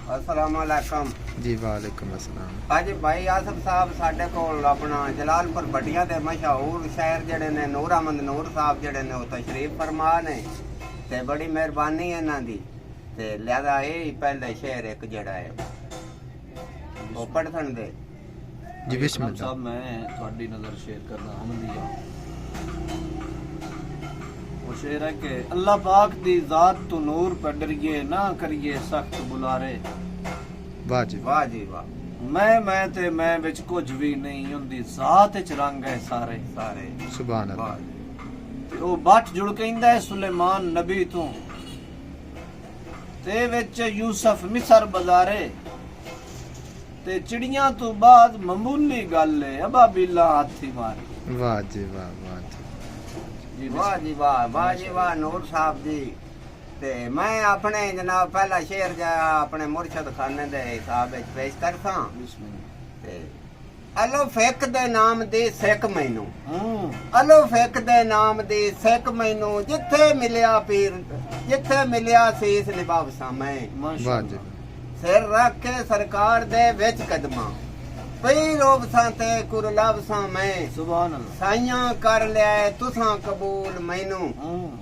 अस्सलाम वालेकुम जी वालेकुम अस्सलाम। अज भाई आसफ साहब साडे कोल अपना जलालपुर बटिया दे मशहूर शायर जेडे ने नूर अहमद नूर साहब जेडे ने वो तशरीफ फरमा ने ते बड़ी मेहरबानी है इन्हां दी ते लिहाजा ये पहले शेर एक जेड़ा है वो पढ़न दे जी बिस्मिल्लाह साहब। मैं थोड़ी नजर शेयर करना हमदिया वो शेर है कि अल्लाह पाक दी जात तू नूर पर डरिए ना करिए सख्त बुलारे। वाह जी वाह जी वाह मैं ते मैं विच कुछ भी नहीं हुंदी जात च रंग है सारे सारे सुभान वाह अल्लाह। ते ओ बट जुड़ कहंदा है सुलेमान नबी तू ते विच यूसुफ मिस्र बजारे ते चिड़ियां तो बाद मामूली गल है अबाबीला हाथी मारे। वाह जी वाह वाह जी। जी वाह जी वाह नूर साहब जी ते मैं अपने जनाब पहला शेर जा अपने मुर्शद खाने दे हिसाब विच पेश करता बिस्मिल्लाह। ते अलो फेक दे नाम दी सिख मैनू अलो फेक दे नाम दी सिख मैनू जिथे मिलिया पीर जिथे मिलिया सीस निभावसा मैं वाह जी सिर रख के सरकार दे विच कदमा पई रोबसा ते कुरलावसा मैं सुभान अल्लाह। साइयां कर लिया तुसां कबूल मैनू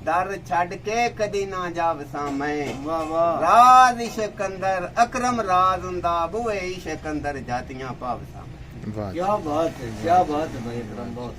दर छड़ के कदी ना जावसा मैं वाह वाह राज इश्क अंदर अकरम राज हुंदा बुए इश्क अंदर जातियां पावसा वाह। क्या बात है भाई, इकराम बहुत